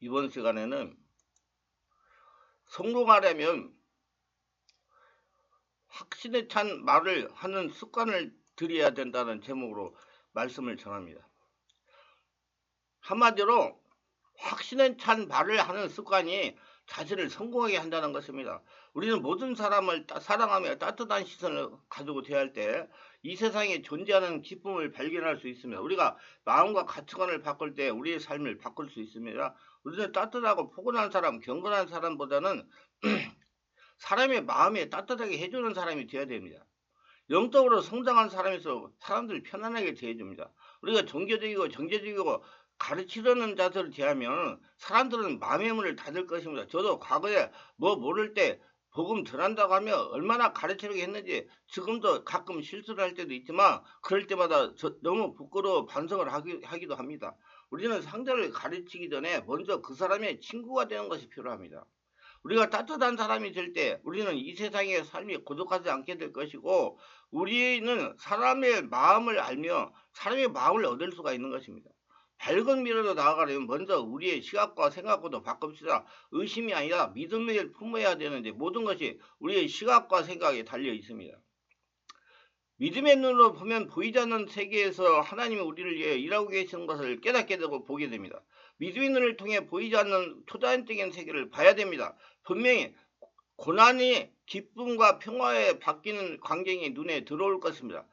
이번 시간에는 성공하려면 확신에 찬 말을 하는 습관을 들여야 된다는 제목으로 말씀을 전합니다. 한마디로 확신에 찬 말을 하는 습관이 자신을 성공하게 한다는 것입니다. 우리는 모든 사람을 사랑하며 따뜻한 시선을 가지고 대할 때 이 세상에 존재하는 기쁨을 발견할 수 있습니다. 우리가 마음과 가치관을 바꿀 때 우리의 삶을 바꿀 수 있습니다. 우리는 따뜻하고 포근한 사람, 경건한 사람보다는 사람의 마음에 따뜻하게 해주는 사람이 되어야 됩니다. 영적으로 성장한 사람에서 사람들 편안하게 대해줍니다. 우리가 종교적이고 정제적이고 가르치려는 자세를 대하면 사람들은 마음의 문을 닫을 것입니다. 저도 과거에 뭐 모를 때 복음 전한다고 하며 얼마나 가르치려고 했는지 지금도 가끔 실수를 할 때도 있지만 그럴 때마다 너무 부끄러워 반성을 하기도 합니다. 우리는 상대를 가르치기 전에 먼저 그 사람의 친구가 되는 것이 필요합니다. 우리가 따뜻한 사람이 될 때 우리는 이 세상의 삶이 고독하지 않게 될 것이고 우리는 사람의 마음을 알며 사람의 마음을 얻을 수가 있는 것입니다. 밝은 미래로 나아가려면 먼저 우리의 시각과 생각부터 바꿉시다. 의심이 아니라 믿음을 품어야 되는데 모든 것이 우리의 시각과 생각에 달려 있습니다. 믿음의 눈으로 보면 보이지 않는 세계에서 하나님이 우리를 위해 일하고 계시는 것을 깨닫게 되고 보게 됩니다. 믿음의 눈을 통해 보이지 않는 초자연적인 세계를 봐야 됩니다. 분명히 고난이 기쁨과 평화에 바뀌는 광경이 눈에 들어올 것입니다.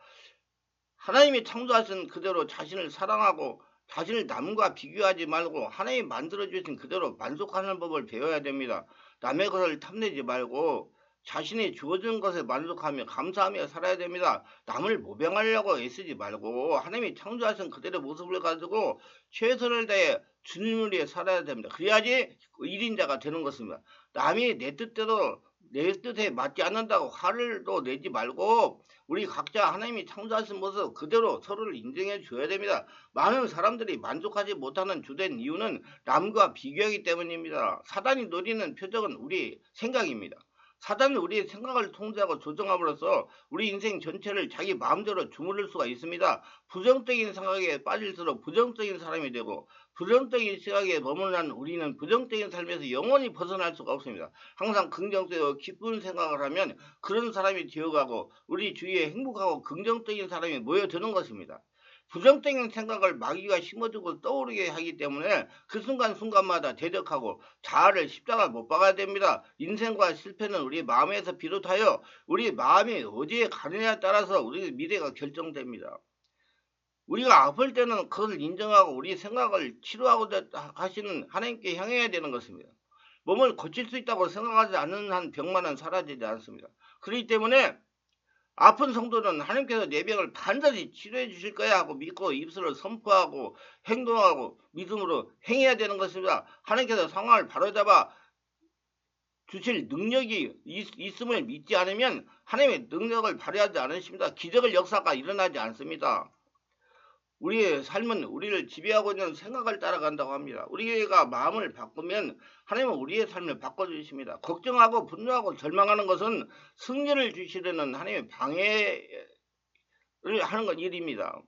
하나님이 창조하신 그대로 자신을 사랑하고 자신을 남과 비교하지 말고 하나님이 만들어주신 그대로 만족하는 법을 배워야 됩니다. 남의 것을 탐내지 말고 자신이 주어진 것에 만족하며 감사하며 살아야 됩니다. 남을 모병하려고 애쓰지 말고 하나님이 창조하신 그대로 모습을 가지고 최선을 다해 주님을 위해 살아야 됩니다. 그래야지 1인자가 되는 것입니다. 남이 내 뜻대로 내 뜻에 맞지 않는다고 화를 또 내지 말고 우리 각자 하나님이 창조하신 모습 그대로 서로를 인정해 줘야 됩니다. 많은 사람들이 만족하지 못하는 주된 이유는 남과 비교하기 때문입니다. 사단이 노리는 표적은 우리 생각입니다. 사단은 우리의 생각을 통제하고 조정함으로써 우리 인생 전체를 자기 마음대로 주무를 수가 있습니다. 부정적인 생각에 빠질수록 부정적인 사람이 되고 부정적인 시각에 머무르는 우리는 부정적인 삶에서 영원히 벗어날 수가 없습니다. 항상 긍정적이고 기쁜 생각을 하면 그런 사람이 되어가고 우리 주위에 행복하고 긍정적인 사람이 모여드는 것입니다. 부정적인 생각을 마귀가 심어주고 떠오르게 하기 때문에 그 순간순간마다 대적하고 자아를 십자가 못 박아야 됩니다. 인생과 실패는 우리 마음에서 비롯하여 우리 마음이 어디에 가느냐에 따라서 우리 미래가 결정됩니다. 우리가 아플 때는 그것을 인정하고 우리 생각을 치료하고자 하시는 하나님께 향해야 되는 것입니다. 몸을 고칠 수 있다고 생각하지 않는 한 병만은 사라지지 않습니다. 그렇기 때문에 아픈 성도는 하나님께서 내 병을 반드시 치료해 주실 거야 하고 믿고 입술을 선포하고 행동하고 믿음으로 행해야 되는 것입니다. 하나님께서 상황을 바로잡아 주실 능력이 있음을 믿지 않으면 하나님의 능력을 발휘하지 않으십니다. 기적의 역사가 일어나지 않습니다. 우리의 삶은 우리를 지배하고 있는 생각을 따라간다고 합니다. 우리가 마음을 바꾸면 하나님은 우리의 삶을 바꿔주십니다. 걱정하고 분노하고 절망하는 것은 승리를 주시려는 하나님의 방해를 하는 건 일입니다.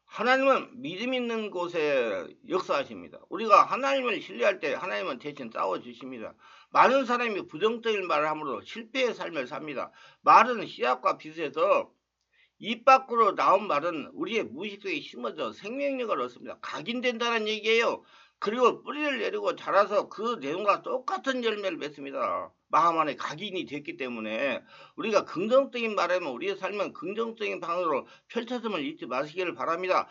하나님은 믿음 있는 곳에 역사하십니다. 우리가 하나님을 신뢰할 때 하나님은 대신 싸워주십니다. 많은 사람이 부정적인 말을 함으로 실패의 삶을 삽니다. 말은 씨앗과 비슷해서 입 밖으로 나온 말은 우리의 무의식 속에 심어져 생명력을 얻습니다. 각인된다는 얘기예요. 그리고 뿌리를 내리고 자라서 그 내용과 똑같은 열매를 맺습니다. 마음 안에 각인이 됐기 때문에 우리가 긍정적인 말하면 우리의 삶은 긍정적인 방향으로 펼쳐짐을 잊지 마시기를 바랍니다.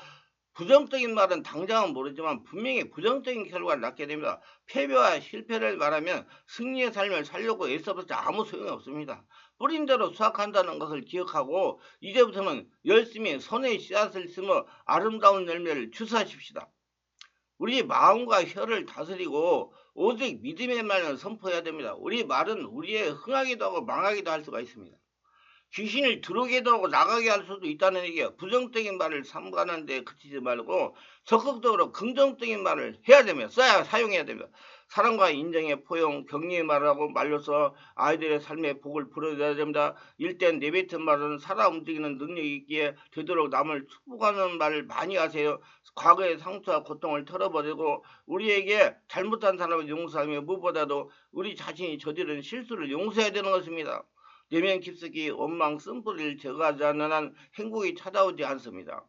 부정적인 말은 당장은 모르지만 분명히 부정적인 결과를 낳게 됩니다. 패배와 실패를 말하면 승리의 삶을 살려고 애써봤자 아무 소용이 없습니다. 뿌린 대로 수확한다는 것을 기억하고 이제부터는 열심히 선의 씨앗을 심어 아름다운 열매를 추수하십시다. 우리 마음과 혀를 다스리고 오직 믿음의 말을 선포해야 됩니다. 우리 말은 우리의 흥하기도 하고 망하기도 할 수가 있습니다. 귀신이 들어오게도 하고 나가게 할 수도 있다는 얘기야. 부정적인 말을 삼가는데 그치지 말고 적극적으로 긍정적인 말을 해야 되며 사용해야 되며 사랑과 인정의 포용, 격려의 말하고 말로써 아이들의 삶의 복을 불어줘야 됩니다. 일단 내뱉은 말은 살아 움직이는 능력이 있기에 되도록 남을 축복하는 말을 많이 하세요. 과거의 상처와 고통을 털어버리고 우리에게 잘못한 사람을 용서하며 무엇보다도 우리 자신이 저지른 실수를 용서해야 되는 것입니다. 내면 깊숙이 원망 쓴뿌리를 제거하지 않는 한 행복이 찾아오지 않습니다.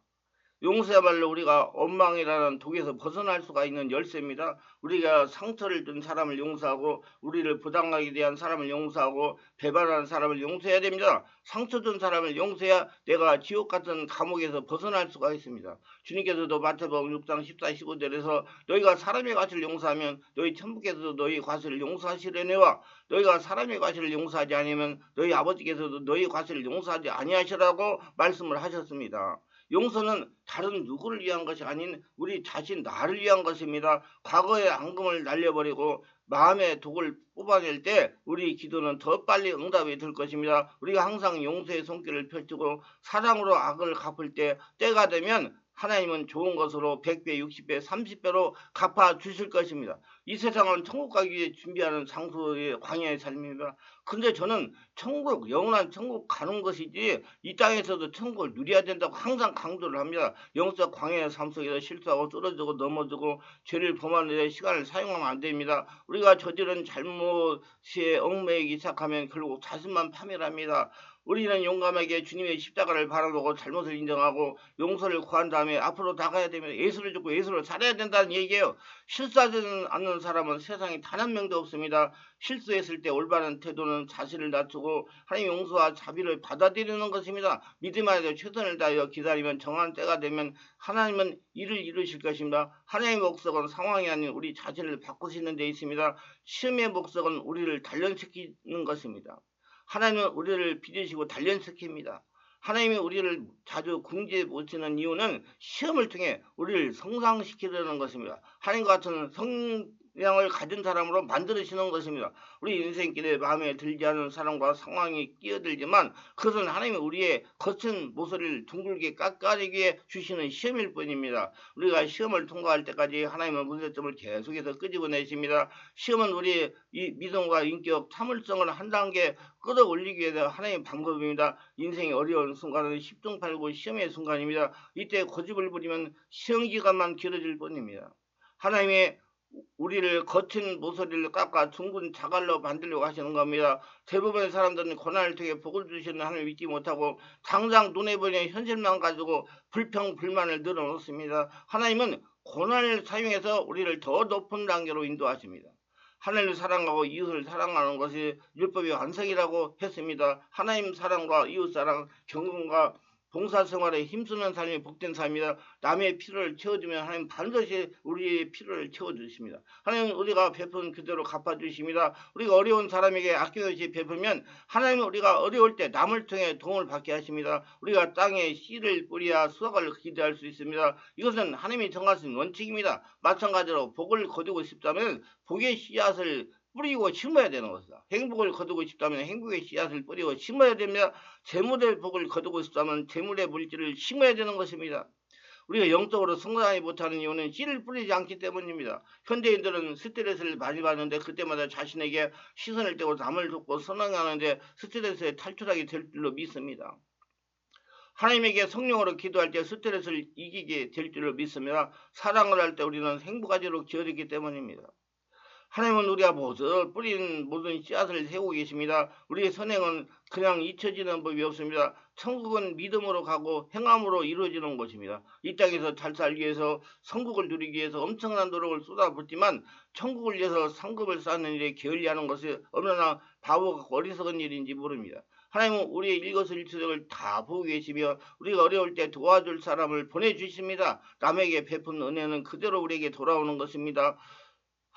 용서야말로 우리가 원망이라는 독에서 벗어날 수가 있는 열쇠입니다. 우리가 상처를 준 사람을 용서하고 우리를 부당하게 대한 사람을 용서하고 배반한 사람을 용서해야 됩니다. 상처 준 사람을 용서해야 내가 지옥 같은 감옥에서 벗어날 수가 있습니다. 주님께서도 마태복음 6장 14, 15절에서 너희가 사람의 과실을 용서하면 너희 천부께서도 너희 과실을 용서하시려니와 너희가 사람의 과실을 용서하지 아니하면 너희 아버지께서도 너희 과실을 용서하지 아니하시라고 말씀을 하셨습니다. 용서는 다른 누구를 위한 것이 아닌 우리 자신 나를 위한 것입니다. 과거의 앙금을 날려버리고 마음의 독을 뽑아낼 때 우리 기도는 더 빨리 응답이 될 것입니다. 우리가 항상 용서의 손길을 펼치고 사랑으로 악을 갚을 때가 되면 하나님은 좋은 것으로 100배, 60배, 30배로 갚아주실 것입니다. 이 세상은 천국 가기 위해 준비하는 장소의 광야의 삶입니다. 근데 저는 천국, 영원한 천국 가는 것이지 이 땅에서도 천국을 누려야 된다고 항상 강조를 합니다. 영적 광야의 삶 속에서 실수하고 쓰러지고 넘어지고 죄를 범하는 데 시간을 사용하면 안 됩니다. 우리가 저지른 잘못에 얽매이기 시작하면 결국 자신만 파멸합니다. 우리는 용감하게 주님의 십자가를 바라보고 잘못을 인정하고 용서를 구한 다음에 앞으로 나가야 되면 예수를 듣고 예수를 살아야 된다는 얘기예요. 실수하지 않는 사람은 세상에 단 한 명도 없습니다. 실수했을 때 올바른 태도는 자신을 낮추고 하나님 용서와 자비를 받아들이는 것입니다. 믿음 안에서 최선을 다하여 기다리면 정한 때가 되면 하나님은 일을 이루실 것입니다. 하나님의 목적은 상황이 아닌 우리 자신을 바꾸시는 데 있습니다. 시험의 목적은 우리를 단련시키는 것입니다. 하나님은 우리를 빚으시고 단련시킵니다. 하나님이 우리를 자주 궁지에 모시는 이유는 시험을 통해 우리를 성장시키려는 것입니다. 하나님과 같은 성량을 가진 사람으로 만들으시는 것입니다. 우리 인생길에 마음에 들지 않은 사람과 상황이 끼어들지만 그것은 하나님이 우리의 거친 모서리를 둥글게 깎아내기 위해 주시는 시험일 뿐입니다. 우리가 시험을 통과할 때까지 하나님은 문제점을 계속해서 끄집어내십니다. 시험은 우리의 이 믿음과 인격, 참을성을 한 단계 끌어올리기 위해서 하나님의 방법입니다. 인생이 어려운 순간은 10중 8구 시험의 순간입니다. 이때 고집을 부리면 시험 기간만 길어질 뿐입니다. 하나님의 우리를 거친 모서리를 깎아 둥근 자갈로 만들려고 하시는 겁니다. 대부분의 사람들은 고난을 통해 복을 주시는 하나님을 믿지 못하고 당장 눈에 보이는 현실만 가지고 불평, 불만을 늘어놓습니다. 하나님은 고난을 사용해서 우리를 더 높은 단계로 인도하십니다. 하나님을 사랑하고 이웃을 사랑하는 것이 율법의 완성이라고 했습니다. 하나님 사랑과 이웃 사랑, 경건과 봉사생활에 힘쓰는 삶이 복된 삶이다. 남의 필요를 채워주면 하나님 반드시 우리의 필요를 채워주십니다. 하나님은 우리가 베푼 그대로 갚아주십니다. 우리가 어려운 사람에게 아낌없이 베풀면 하나님은 우리가 어려울 때 남을 통해 도움을 받게 하십니다. 우리가 땅에 씨를 뿌려야 수확을 기대할 수 있습니다. 이것은 하나님이 정하신 원칙입니다. 마찬가지로 복을 거두고 싶다면 복의 씨앗을 뿌리고 심어야 되는 것이다. 행복을 거두고 싶다면 행복의 씨앗을 뿌리고 심어야 됩니다. 재물의 복을 거두고 싶다면 재물의 물질을 심어야 되는 것입니다. 우리가 영적으로 성장하지 못하는 이유는 씨를 뿌리지 않기 때문입니다. 현대인들은 스트레스를 많이 받는데 그때마다 자신에게 시선을 떼고 남을 돕고 선행하는데 스트레스에 탈출하게 될 줄로 믿습니다. 하나님에게 성령으로 기도할 때 스트레스를 이기게 될 줄로 믿습니다. 사랑을 할 때 우리는 행복하도록 지어졌기 때문입니다. 하나님은 우리가 뿌린 모든 씨앗을 세우고 계십니다. 우리의 선행은 그냥 잊혀지는 법이 없습니다. 천국은 믿음으로 가고 행함으로 이루어지는 것입니다. 이 땅에서 잘 살기 위해서 천국을 누리기 위해서 엄청난 노력을 쏟아붓지만 천국을 위해서 상급을 쌓는 일에 게을리하는 것이 얼마나 바보가 어리석은 일인지 모릅니다. 하나님은 우리의 일거수일투족을 다 보고 계시며 우리가 어려울 때 도와줄 사람을 보내주십니다. 남에게 베푼 은혜는 그대로 우리에게 돌아오는 것입니다.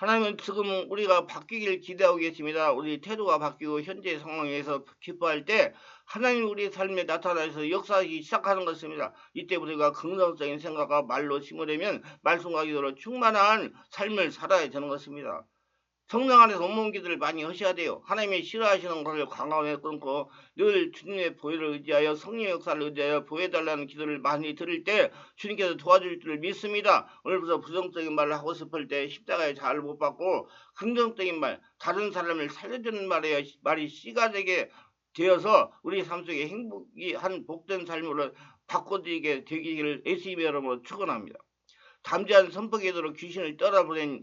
하나님은 지금 우리가 바뀌길 기대하고 계십니다. 우리 태도가 바뀌고 현재 상황에서 기뻐할 때 하나님 우리 삶에 나타나서 역사하기 시작하는 것입니다. 이때 우리가 긍정적인 생각과 말로 심으려면 말씀과 기도로 충만한 삶을 살아야 되는 것입니다. 성령 안에서 온몸 기도를 많이 하셔야 돼요. 하나님이 싫어하시는 것을 강함에 끊고 늘 주님의 보혈을 의지하여 성령의 역사를 의지하여 보여달라는 기도를 많이 드릴 때 주님께서 도와줄 줄 믿습니다. 오늘부터 부정적인 말을 하고 싶을 때 십자가에 잘 못 받고 긍정적인 말, 다른 사람을 살려주는 말이 씨가 되게 되어서 우리 삶 속에 행복이 한 복된 삶으로 바꿔드리게 되기를 예수님의 이름으로 축원합니다. 담대한 선포기도로 귀신을 떠나보낸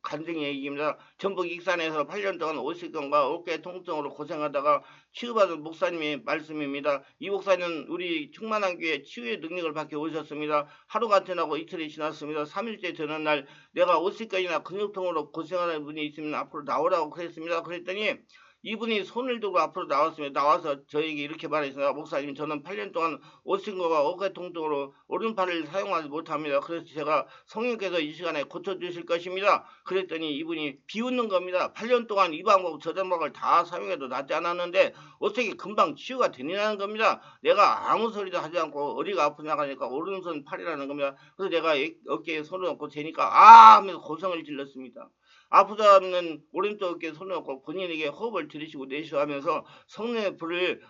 간증의 얘기입니다. 전북 익산에서 8년 동안 오실경과 어깨 통증으로 고생하다가 치유받은 목사님의 말씀입니다. 이 목사님은 우리 충만한 교회 치유의 능력을 받게 오셨습니다. 하루가 지나고 이틀이 지났습니다. 3일째 되는 날 내가 오실경이나 근육통으로 고생하는 분이 있으면 앞으로 나오라고 그랬습니다. 그랬더니 이분이 손을 들고 앞으로 나왔습니다. 나와서 저에게 이렇게 말했습니다. 목사님, 저는 8년 동안 오신거와 어깨 통증으로 오른팔을 사용하지 못합니다. 그래서 제가 성령께서 이 시간에 고쳐주실 것입니다. 그랬더니 이분이 비웃는 겁니다. 8년 동안 이 방법 저 방법을 다 사용해도 낫지 않았는데 어떻게 금방 치유가 되느냐는 겁니다. 내가 아무 소리도 하지 않고 어디가 아프냐고 하니까 오른손 팔이라는 겁니다. 그래서 내가 어깨에 손을 얹고 재니까 아 하면서 고성을 질렀습니다. 아프다는 오른쪽 어깨에 손을 얹고 본인에게 호흡을 들이쉬고 내쉬고 하면서 성령의 불을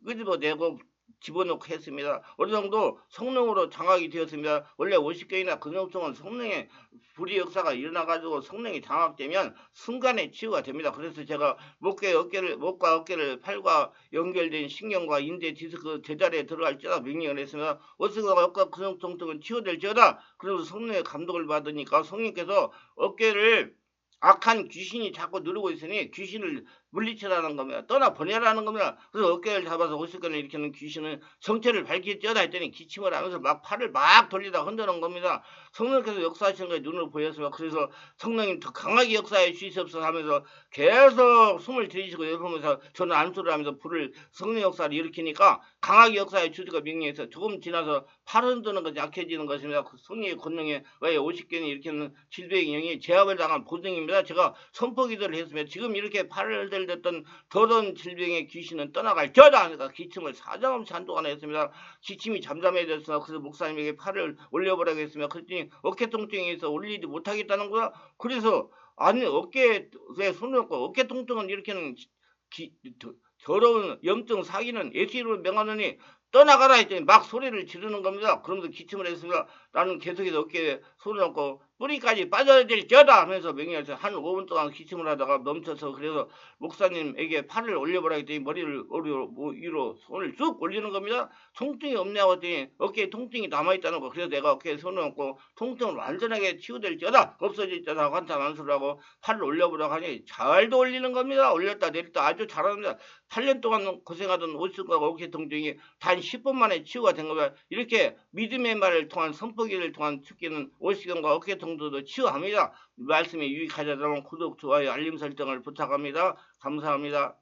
끄집어내고 집어넣고 했습니다. 어느 정도 성령으로 장악이 되었습니다. 원래 50개이나 근육통은 성령의 불의 역사가 일어나가지고 성령이 장악되면 순간에 치유가 됩니다. 그래서 제가 목과 어깨를 팔과 연결된 신경과 인대 디스크 제자리에 들어갈지어다 명령을 했습니다. 어떻게 어깨 근육통은 치유될지어다. 그래서 성령의 감독을 받으니까 성령께서 어깨를 악한 귀신이 자꾸 누르고 있으니 귀신을 물리치라는 겁니다. 떠나보내라는 겁니다. 그래서 어깨를 잡아서 오실건을 일으키는 귀신은 정체를 밝힐지어다 했더니 기침을 하면서 막 팔을 막 돌리다 흔드는 겁니다. 성령께서 역사하시는 것이 눈으로 보였습니다. 그래서 성령님 더 강하게 역사해 주시옵소서 하면서 계속 숨을 들이쉬고 내쉬면서 저는 안수를 하면서 불을 성령 역사를 일으키니까 강하게 역사해 주시고 명령해서 조금 지나서 팔 흔드는 것이 약해지는 것입니다. 그 성령의 권능에 왜 50개는 일으키는 질병의 영이 제압을 당한 보증입니다. 제가 선포기도를 했으면 지금 이렇게 팔을 들렸던 더러운 질병의 귀신은 떠나갈지어다 하니까 기침을 사정없이 한동안 했습니다. 기침이 잠잠해졌으나 그래서 목사님에게 팔을 올려보라고 했으며 그랬더니 어깨 통증이 있어 올리지 못하겠다는 거야. 그래서 아니 어깨에 손을 얹고 어깨 통증은 일으키는 더러운 염증 사기는 예수 이름으로 명하노니 떠나가라 했더니 막 소리를 지르는 겁니다. 그러면서 기침을 했습니다. 나는 계속해서 어깨에 손을 얹고 뿌리까지 빠져야 될지어다 하면서 명령해서 한 5분 동안 기침을 하다가 멈춰서 그래서 목사님에게 팔을 올려보라 했더니 머리를 위로 손을 쭉 올리는 겁니다. 통증이 없냐고 했더니 어깨에 통증이 남아있다는 거. 그래서 내가 어깨에 손을 얹고 통증을 완전하게 치유될지어다 없어질지어다 환탄 안수를 하고 팔을 올려보라고 하니 잘도 올리는 겁니다. 올렸다 내렸다 아주 잘합니다. 8년 동안 고생하던 오실과 어깨 통증이 단 10분 만에 치유가 된 겁니다. 이렇게 믿음의 말을 통한 선포기를 통한 축기는 오시경과 어깨 통증도 치유합니다. 말씀이 유익하자면 구독, 좋아요, 알림 설정을 부탁합니다. 감사합니다.